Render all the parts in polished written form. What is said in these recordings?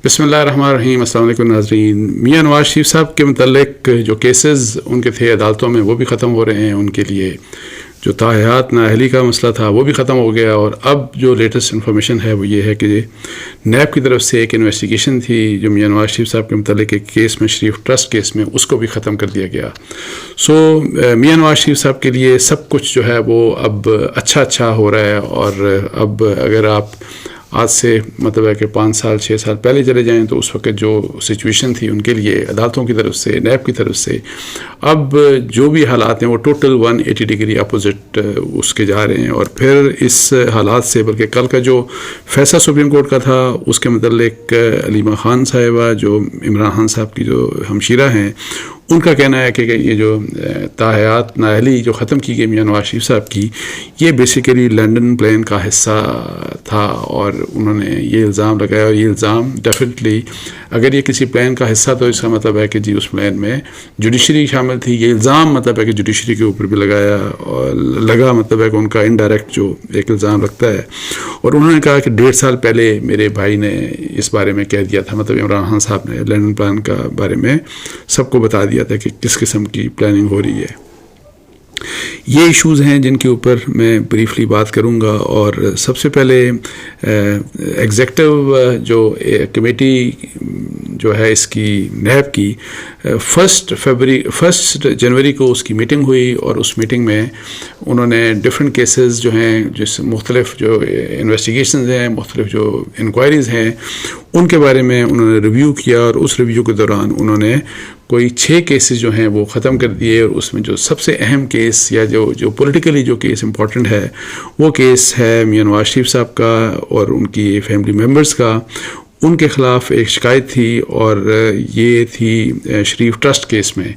بسم اللہ الرحمن الرحیم. السلام علیکم ناظرین. میاں نواز شریف صاحب کے متعلق جو کیسز ان کے تھے عدالتوں میں وہ بھی ختم ہو رہے ہیں. ان کے لیے جو تاحیات نااہلی کا مسئلہ تھا وہ بھی ختم ہو گیا. اور اب جو لیٹسٹ انفارمیشن ہے وہ یہ ہے کہ نیب کی طرف سے ایک انویسٹیگیشن تھی جو میاں نواز شریف صاحب کے متعلق ایک کیس میں، شریف ٹرسٹ کیس میں، اس کو بھی ختم کر دیا گیا. میاں نواز شریف صاحب کے لیے سب کچھ جو ہے وہ اب اچھا ہو رہا ہے. اور اب اگر آپ آج سے مطلب ہے کہ 5 سال 6 سال پہلے چلے جائیں تو اس وقت جو سچویشن تھی ان کے لیے عدالتوں کی طرف سے، نیب کی طرف سے، اب جو بھی حالات ہیں وہ ٹوٹل 180 ڈگری اپوزٹ اس کے جا رہے ہیں. اور پھر اس حالات سے بلکہ کل کا جو فیصلہ سپریم کورٹ کا تھا اس کے متعلق علیمہ خان صاحبہ جو عمران خان صاحب کی جو ہمشیرہ ہیں، ان کا کہنا ہے کہ یہ جو تاحیات نااہلی جو ختم کی گئی میاں نواز شریف صاحب کی، یہ بیسیکلی لنڈن پلان کا حصہ تھا. اور انہوں نے یہ الزام لگایا، اور یہ الزام ڈیفینیٹلی اگر یہ کسی پلان کا حصہ تو اس کا مطلب ہے کہ جی اس پلان میں جوڈیشری شامل تھی. یہ الزام مطلب ہے کہ جوڈیشری کے اوپر بھی لگا مطلب ہے کہ ان کا انڈائریکٹ جو ایک الزام لگتا ہے. اور انہوں نے کہا کہ 1.5 سال پہلے میرے بھائی نے اس بارے میں کہہ دیا تھا، مطلب عمران خان صاحب نے لنڈن پلان کا بارے میں سب کو بتا دیا تھا کہ کس قسم کی پلاننگ ہو رہی ہے. یہ ایشوز ہیں جن کے اوپر میں بریفلی بات کروں گا. اور سب سے پہلے ایگزیکٹو جو کمیٹی جو ہے اس کی نیب کی 1 جنوری کو اس کی میٹنگ ہوئی. اور اس میٹنگ میں انہوں نے ڈفرینٹ کیسز جو ہیں، جس مختلف جو انویسٹیگیشنز ہیں، مختلف جو انکوائریز ہیں، ان کے بارے میں انہوں نے ریویو کیا. اور اس ریویو کے دوران انہوں نے کوئی 6 کیسز جو ہیں وہ ختم کر دیے. اور اس میں جو سب سے اہم کیس یا جو پولیٹیکلی جو کیس امپورٹنٹ ہے وہ کیس ہے میاں نواز شریف صاحب کا اور ان کی فیملی ممبرز کا. ان کے خلاف ایک شکایت تھی اور یہ تھی شریف ٹرسٹ کیس میں.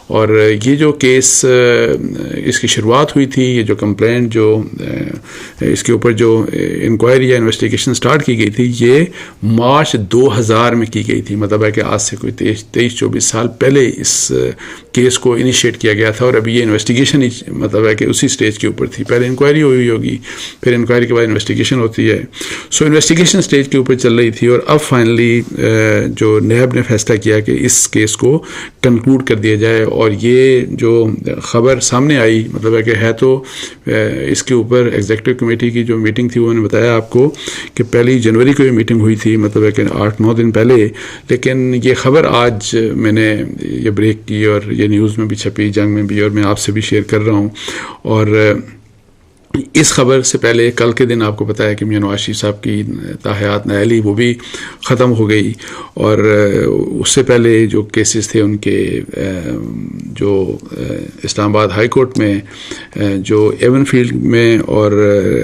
اور یہ جو کیس اس کی شروعات ہوئی تھی، یہ جو کمپلینٹ جو اس کے اوپر جو انکوائری یا انویسٹیگیشن سٹارٹ کی گئی تھی، یہ مارچ 2000 میں کی گئی تھی. مطلب ہے کہ آج سے کوئی 23-24 سال پہلے اس کیس کو انیشیٹ کیا گیا تھا. اور ابھی یہ انویسٹیگیشن مطلب ہے کہ اسی سٹیج کے اوپر تھی. پہلے انکوائری ہوئی ہوگی، پھر انکوائری کے بعد انویسٹیگیشن ہوتی ہے. انویسٹیگیشن سٹیج کے اوپر چل رہی تھی. اور اب فائنلی جو نیب نے فیصلہ کیا کہ اس کیس کو کنکلوڈ کر دیا جائے. اور یہ جو خبر سامنے آئی مطلب ہے کہ ہے تو اس کے اوپر ایگزیکٹو کمیٹی کی جو میٹنگ تھی، انہوں نے بتایا آپ کو کہ 1 جنوری کو یہ میٹنگ ہوئی تھی، مطلب ہے کہ 8-9 دن پہلے. لیکن یہ خبر آج میں نے یہ بریک کی اور یہ نیوز میں بھی چھپی، جنگ میں بھی، اور میں آپ سے بھی شیئر کر رہا ہوں. اور اس خبر سے پہلے کل کے دن آپ کو پتہ ہے کہ میاں نواز شریف صاحب کی تاحیات نااہلی وہ بھی ختم ہو گئی. اور اس سے پہلے جو کیسز تھے ان کے جو اسلام آباد ہائی کورٹ میں، جو ایون فیلڈ میں اور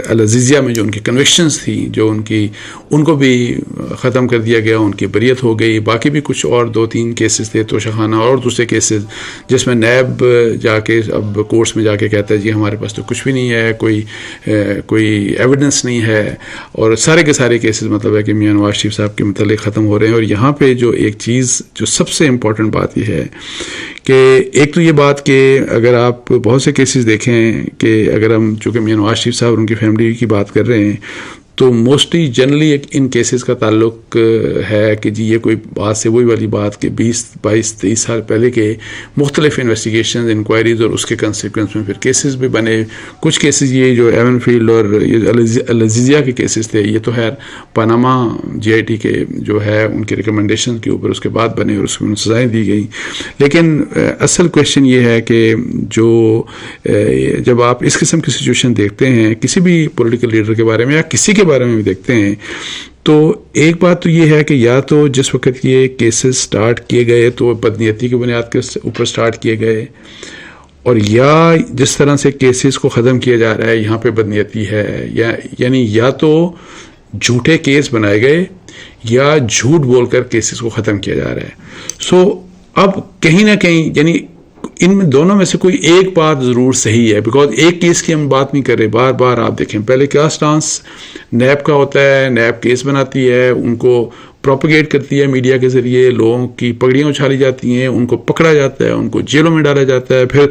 العزیزیہ میں جو ان کی کنوکشنز تھیں، جو ان کو بھی ختم کر دیا گیا، ان کی بریت ہو گئی. باقی بھی کچھ اور 2-3 کیسز تھے، توشہ خانہ اور دوسرے کیسز، جس میں نیب جا کے اب کورٹس میں جا کے کہتا ہے جی ہمارے پاس تو کچھ بھی نہیں ہے، کوئی ایویڈنس نہیں ہے. اور سارے کے سارے کیسز مطلب ہے کہ میاں نواز شریف صاحب کے متعلق ختم ہو رہے ہیں. اور یہاں پہ جو ایک چیز جو سب سے امپورٹنٹ بات یہ ہے کہ ایک تو یہ بات کہ اگر آپ بہت سے کیسز دیکھیں کہ اگر ہم چونکہ میاں نواز شریف صاحب اور ان کی فیملی کی بات کر رہے ہیں تو موسٹلی جنرلی ان کیسز کا تعلق ہے کہ جی یہ کوئی بات سے وہی والی بات کہ 20-22-23 سال پہلے کے مختلف انویسٹیگیشنز، انکوائریز اور اس کے کنسیکوینس میں پھر کیسز بھی بنے. کچھ کیسز یہ جو ایون فیلڈ اور یہ العزیزیہ کے کیسز تھے، یہ تو خیر پاناما GIT کے جو ہے ان کے ریکمنڈیشن کے اوپر اس کے بعد بنے اور اس میں سزائیں دی گئی. لیکن اصل کویشچن یہ ہے کہ جو جب آپ اس قسم کی سچویشن دیکھتے ہیں کسی بھی پولیٹیکل لیڈر کے بارے میں یا کسی کے بارے میں بھی دیکھتے ہیں، تو ایک بات تو یہ ہے کہ یا تو جس وقت یہ کیسز سٹارٹ کیے گئے تو بدنیتی کی بنیاد کے اوپر سٹارٹ کیے گئے، اور یا جس طرح سے کیسز کو ختم کیا جا رہا ہے یہاں پہ بدنیتی ہے، یعنی یا تو جھوٹے کیس بنائے گئے یا جھوٹ بول کر کیسز کو ختم کیا جا رہا ہے. اب کہیں نہ کہیں یعنی ان میں دونوں میں سے کوئی ایک بات ضرور صحیح ہے. بیکاز ایک کیس کی ہم بات نہیں کر رہے، بار بار آپ دیکھیں پہلے کیا سٹانس نیب کا ہوتا ہے. نیب کیس بناتی ہے، ان کو پروپیگیٹ کرتی ہے میڈیا کے ذریعے، لوگوں کی پگڑیاں اچھالی جاتی ہیں، ان کو پکڑا جاتا ہے، ان کو جیلوں میں ڈالا جاتا ہے. پھر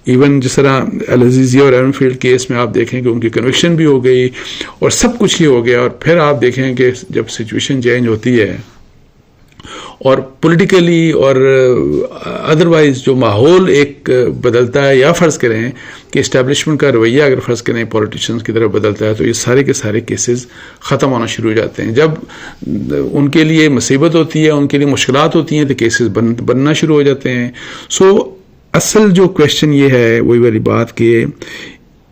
ایون جس طرح العزیزیہ اور ایون فیلڈ کیس میں آپ دیکھیں کہ ان کی کنوکشن بھی ہو گئی اور سب کچھ ہی ہو گیا. اور پھر آپ دیکھیں کہ جب سچویشن چینج ہوتی ہے اور پولیٹیکلی اور ادروائز جو ماحول ایک بدلتا ہے، یا فرض کریں کہ اسٹیبلشمنٹ کا رویہ اگر فرض کریں پولیٹیشنز کی طرف بدلتا ہے، تو یہ سارے کے سارے کیسز ختم ہونا شروع ہو جاتے ہیں. جب ان کے لیے مصیبت ہوتی ہے، ان کے لیے مشکلات ہوتی ہیں، تو کیسز بننا شروع ہو جاتے ہیں. سو اصل جو کویشچن یہ ہے وہی والی بات کہ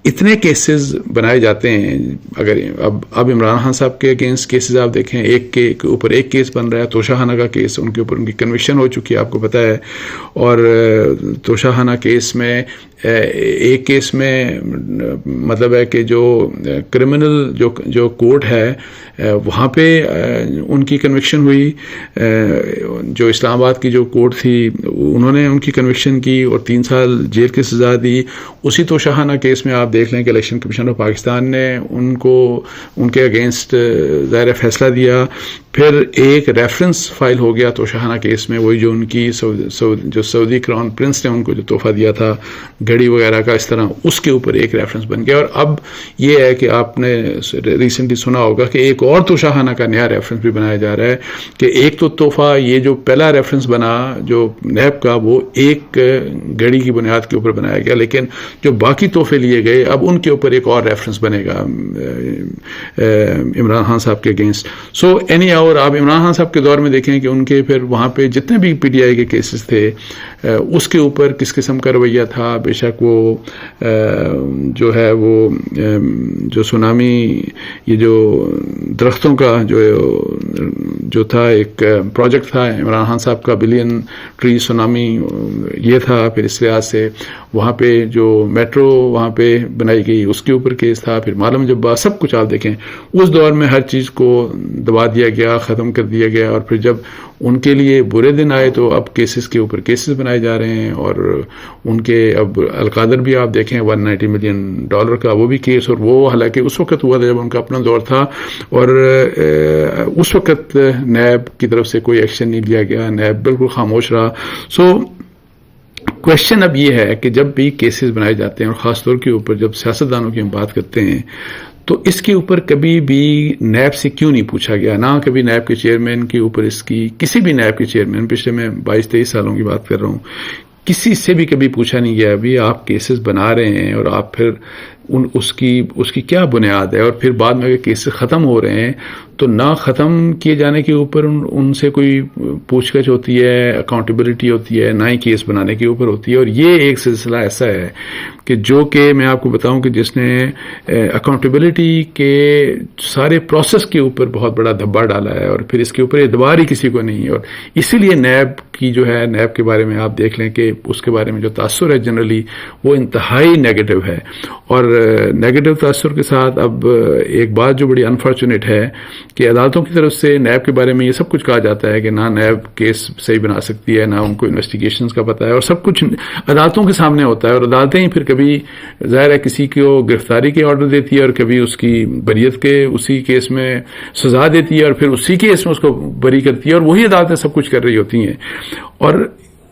اتنے کیسز بنائے جاتے ہیں. اگر اب عمران خان صاحب کے اگینسٹ کیسز آپ دیکھیں، ایک کے اوپر ایک کیس بن رہا ہے، توشہ خانہ کا کیس، ان کے اوپر ان کی کنوکشن ہو چکی ہے، آپ کو پتہ ہے. اور توشہ خانہ کیس میں ایک کیس میں مطلب ہے کہ جو کرمنل جو کورٹ ہے وہاں پہ ان کی کنوکشن ہوئی. جو اسلام آباد کی جو کورٹ تھی انہوں نے ان کی کنوکشن کی اور 3 سال جیل کی سزا دی. اسی توشہ خانہ کیس میں آپ دیکھ لیں کہ الیکشن کمیشن آف پاکستان نے ان کے اگینسٹ ظاہر فیصلہ دیا. پھر ایک ریفرنس فائل ہو گیا توشہ خانہ کیس میں، وہی جو ان کی جو سعودی کراؤن پرنس نے ان کو جو تحفہ دیا تھا گھڑی وغیرہ کا، اس طرح اس کے اوپر ایک ریفرنس بن گیا. اور اب یہ ہے کہ آپ نے ریسنٹلی سنا ہوگا کہ ایک اور توشہ خانہ کا نیا ریفرنس بھی بنایا جا رہا ہے کہ ایک تو تحفہ یہ جو پہلا ریفرنس بنا جو نیب کا وہ ایک گھڑی کی بنیاد کے اوپر بنایا گیا، لیکن جو باقی تحفے لیے گئے اب ان کے اوپر ایک اور ریفرنس بنے گا عمران خان صاحب کے اگینسٹ. سو اور آپ عمران خان صاحب کے دور میں دیکھیں کہ ان کے پھر وہاں پہ جتنے بھی پی ٹی آئی کے کیسز تھے اس کے اوپر کس قسم کا رویہ تھا. بے شک وہ جو ہے وہ جو سونامی یہ جو درختوں کا جو تھا ایک پروجیکٹ تھا عمران خان صاحب کا، بلین ٹری سونامی یہ تھا. پھر اس لحاظ سے وہاں پہ جو میٹرو وہاں پہ بنائی گئی اس کے اوپر کیس تھا. پھر معلوم جبا سب کچھ آپ دیکھیں اس دور میں ہر چیز کو دبا دیا گیا، ختم کر دیا گیا. اور پھر جب ان کے لیے برے دن آئے تو اب کیسز کے اوپر کیسز بنائے جا رہے ہیں. اور ان کے اب القادر بھی آپ دیکھیں $190 ملین کا وہ بھی کیس، اور وہ حالانکہ اس وقت ہوا تھا جب ان کا اپنا دور تھا اور اس وقت نیب کی طرف سے کوئی ایکشن نہیں لیا گیا، نیب بالکل خاموش رہا. سو کویشچن اب یہ ہے کہ جب بھی کیسز بنائے جاتے ہیں اور خاص طور کے اوپر جب سیاستدانوں کی ہم بات کرتے ہیں تو اس کے اوپر کبھی بھی نیب سے کیوں نہیں پوچھا گیا؟ نہ کبھی نیب کے چیئرمین کے اوپر اس کی کسی بھی نیب کے چیئرمین پچھلے میں 22-23 سالوں کی بات کر رہا ہوں، کسی سے بھی کبھی پوچھا نہیں گیا ابھی آپ کیسز بنا رہے ہیں اور آپ پھر اس کی کیا بنیاد ہے. اور پھر بعد میں اگر کیسز ختم ہو رہے ہیں تو نہ ختم کیے جانے کے اوپر ان سے کوئی پوچھ گچھ ہوتی ہے، اکاؤنٹیبلٹی ہوتی ہے، نہ ہی کیس بنانے کے اوپر ہوتی ہے. اور یہ ایک سلسلہ ایسا ہے کہ جو کہ میں آپ کو بتاؤں کہ جس نے اکاؤنٹیبلٹی کے سارے پروسیس کے اوپر بہت بڑا دھبا ڈالا ہے، اور پھر اس کے اوپر اعتبار ہی کسی کو نہیں ہے. اور اسی لیے نیب کی جو ہے نیب کے بارے میں آپ دیکھ لیں کہ اس کے بارے میں جو تاثر ہے جنرلی وہ انتہائی نیگیٹو ہے. اور نیگیٹو تاثر کے ساتھ اب ایک بات جو بڑی انفارچونیٹ ہے کہ عدالتوں کی طرف سے نیب کے بارے میں یہ سب کچھ کہا جاتا ہے کہ نہ نیب کیس صحیح بنا سکتی ہے، نہ ان کو انویسٹیگیشنز کا پتہ ہے، اور سب کچھ عدالتوں کے سامنے ہوتا ہے. اور عدالتیں ہی پھر کبھی ظاہر ہے کسی کو گرفتاری کے آرڈر دیتی ہے اور کبھی اس کی بریت کے اسی کیس میں سزا دیتی ہے اور پھر اسی کیس میں اس کو بری کرتی ہے، اور وہی عدالتیں سب کچھ کر رہی ہوتی ہیں. اور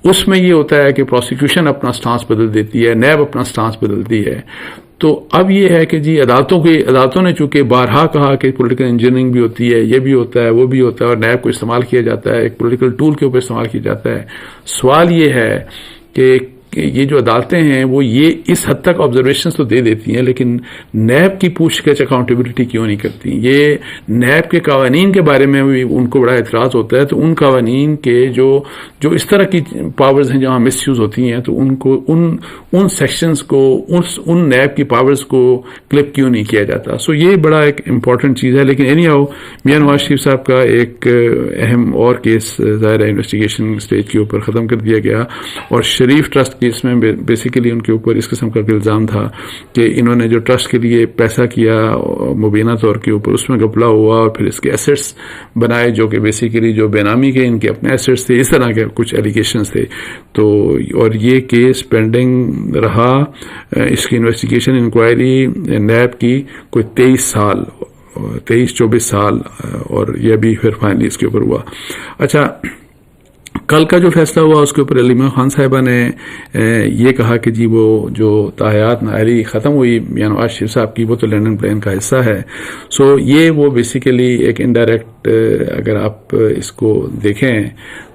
اس میں یہ ہوتا ہے کہ پروسیکیوشن اپنا سٹانس بدل دیتی ہے، نیب اپنا سٹانس بدلتی ہے. تو اب یہ ہے کہ جی عدالتوں نے چونکہ بارہا کہا کہ پولیٹیکل انجینئرنگ بھی ہوتی ہے، یہ بھی ہوتا ہے، وہ بھی ہوتا ہے، اور نیب کو استعمال کیا جاتا ہے، ایک پولیٹیکل ٹول کے اوپر استعمال کیا جاتا ہے. سوال یہ ہے کہ یہ جو عدالتیں ہیں وہ یہ اس حد تک آبزرویشنز تو دے دیتی ہیں لیکن نیب کی پوچھ گچھ اکاؤنٹیبلٹی کیوں نہیں کرتی؟ یہ نیب کے قوانین کے بارے میں بھی ان کو بڑا اعتراض ہوتا ہے. تو ان قوانین کے جو اس طرح کی پاورز ہیں جہاں مس یوز ہوتی ہیں تو ان کو ان سیکشنز کو ان نیب کی پاورز کو کلپ کیوں نہیں کیا جاتا؟ سو یہ بڑا ایک امپورٹنٹ چیز ہے. لیکن اینی ہاؤ میاں نواز شریف صاحب کا ایک اہم اور کیس ظاہر ہے انویسٹیگیشن سٹیج کے اوپر ختم کر دیا گیا، اور شریف ٹرسٹ کیس میں بیسیکلی ان کے اوپر اس قسم کا الزام تھا کہ انہوں نے جو ٹرسٹ کے لیے پیسہ کیا مبینہ طور کے اوپر اس میں گھپلا ہوا اور پھر اس کے ایسٹس بنائے جو کہ بیسیکلی جو بے نامی کے ان کے اپنے ایسٹس تھے، اس طرح کے کچھ ایلیگیشنز تھے. تو اور یہ کیس پینڈنگ رہا، اس کی انویسٹیگیشن انکوائری نیب کی کوئی 23-24 سال، اور یہ بھی پھر فائنلی اس کے اوپر ہوا. اچھا، کل کا جو فیصلہ ہوا اس کے اوپر علیمہ خان صاحبہ نے یہ کہا کہ جی وہ جو تاحیات نااہلی ختم ہوئی میاں نواز شریف صاحب کی وہ تو لنڈن پلین کا حصہ ہے. سو یہ وہ بیسیکلی ایک انڈائریکٹ بٹ اگر آپ اس کو دیکھیں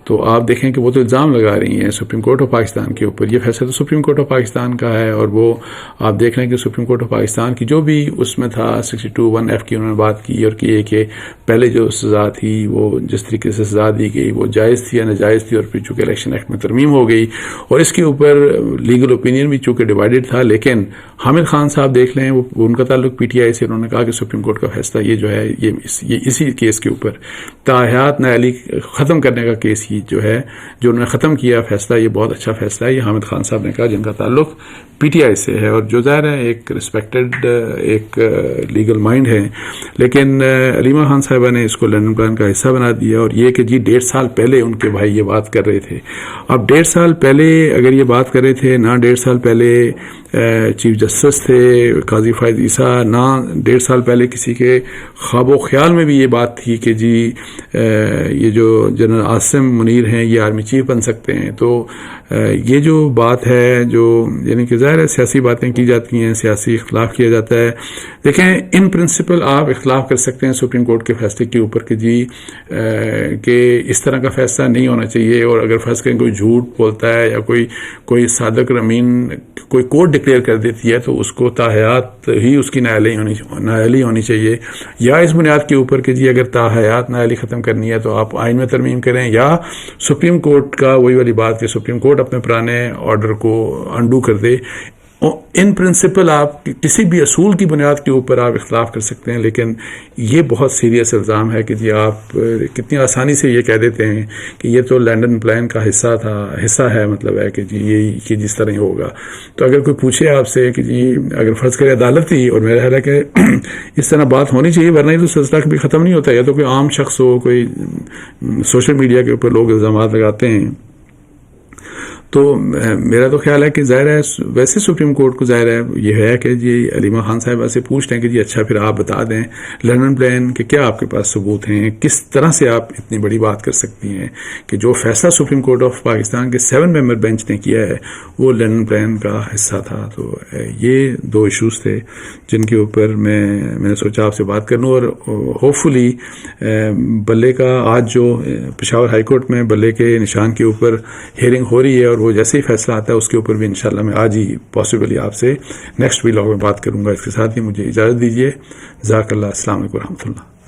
تو آپ دیکھیں کہ وہ تو الزام لگا رہی ہیں سپریم کورٹ آف پاکستان کے اوپر. یہ فیصلہ تو سپریم کورٹ آف پاکستان کا ہے, اور وہ آپ دیکھ رہے ہیں کہ سپریم کورٹ آف پاکستان کی جو بھی اس میں تھا 62(1)(f) کی انہوں نے بات کی اور کی کہ پہلے جو سزا تھی وہ جس طریقے سے سزا دی گئی وہ جائز تھی یا ناجائز تھی, اور پھر چونکہ الیکشن ایکٹ میں ترمیم ہو گئی اور اس کے اوپر لیگل اوپینین بھی چونکہ ڈیوائیڈڈ تھا. لیکن حامد خان صاحب دیکھ لیں, وہ ان کا تعلق پی ٹی آئی سے, انہوں نے کہا کہ سپریم کورٹ کا فیصلہ یہ جو ہے یہ اسی کیس کے اوپر تاحیات نیالی ختم کرنے کا کیس ہی جو ہے جو انہوں نے ختم کیا فیصلہ, یہ بہت اچھا فیصلہ ہے. یہ حامد خان صاحب نے کہا جن کا تعلق پی ٹی آئی سے ہے, اور جو ظاہر ہے ایک رسپیکٹڈ ایک لیگل مائنڈ ہے. لیکن علیمہ خان صاحبہ نے اس کو لنڈن پلان کا حصہ بنا دیا, اور یہ کہ جی 1.5 سال پہلے ان کے بھائی یہ بات کر رہے تھے. اب 1.5 سال پہلے اگر یہ بات کر رہے تھے, نہ 1.5 سال پہلے چیف جسٹس تھے قاضی فائز عیسیٰ, نہ 1.5 سال پہلے کسی کے خواب و خیال میں بھی یہ بات تھی کہ جی یہ جو جنرل عاصم منیر ہیں یہ آرمی چیف بن سکتے ہیں. تو یہ جو بات ہے جو یعنی کہ ظاہر ہے سیاسی باتیں کی جاتی ہیں, سیاسی اختلاف کیا جاتا ہے. دیکھیں ان پرنسپل آپ اختلاف کر سکتے ہیں سپریم کورٹ کے فیصلے کے اوپر کہ جی کہ اس طرح کا فیصلہ نہیں ہونا چاہیے, اور اگر فرض کریں کوئی جھوٹ بولتا ہے یا کوئی صادق رمین کوئی کورٹ ڈکلیئر کر دیتی ہے تو اس کو تاحیات ہی اس کی نااہلی ہونی چاہیے, یا اس بنیاد کے اوپر کہ جی اگر تاحیات نااہلی ختم کرنی ہے تو آپ آئین میں ترمیم کریں, یا سپریم کورٹ کا وہی والی بات کہ سپریم کورٹ اپنے پرانے آرڈر کو انڈو کر دے. ان پرنسپل آپ کسی بھی اصول کی بنیاد کے اوپر آپ اختلاف کر سکتے ہیں, لیکن یہ بہت سیریس الزام ہے کہ جی آپ کتنی آسانی سے یہ کہہ دیتے ہیں کہ یہ تو لنڈن پلان کا حصہ ہے, مطلب ہے کہ جی یہ کہ جس طرح ہی ہوگا. تو اگر کوئی پوچھے آپ سے کہ جی اگر فرض کرے عدالت تھی, اور میرا خیال ہے کہ اس طرح بات ہونی چاہیے ورنہ یہ تو سلسلہ کبھی ختم نہیں ہوتا, یا تو کوئی عام شخص ہو, کوئی سوشل میڈیا کے اوپر لوگ الزامات لگاتے ہیں. تو میرا تو خیال ہے کہ ظاہر ہے ویسے سپریم کورٹ کو ظاہر ہے یہ ہے کہ جی علیمہ خان صاحبہ سے پوچھ لیں کہ جی اچھا پھر آپ بتا دیں لنڈن پلان کہ کیا آپ کے پاس ثبوت ہیں, کس طرح سے آپ اتنی بڑی بات کر سکتی ہیں کہ جو فیصلہ سپریم کورٹ آف پاکستان کے 7 ممبر بینچ نے کیا ہے وہ لنڈن پلان کا حصہ تھا. تو یہ 2 ایشوز تھے جن کے اوپر میں نے سوچا آپ سے بات کر لوں, اور ہوپ فلی بلے کا آج جو پشاور ہائی کورٹ میں بلے کے نشان کے اوپر ہیئرنگ ہو رہی ہے, اور وہ جیسے ہی فیصلہ آتا ہے اس کے اوپر بھی انشاءاللہ میں آج ہی پاسبلی آپ سے نیکسٹ ویلاگ میں بات کروں گا. اس کے ساتھ ہی مجھے اجازت دیجیے. جزاک اللہ. السلام علیکم ورحمۃ اللہ.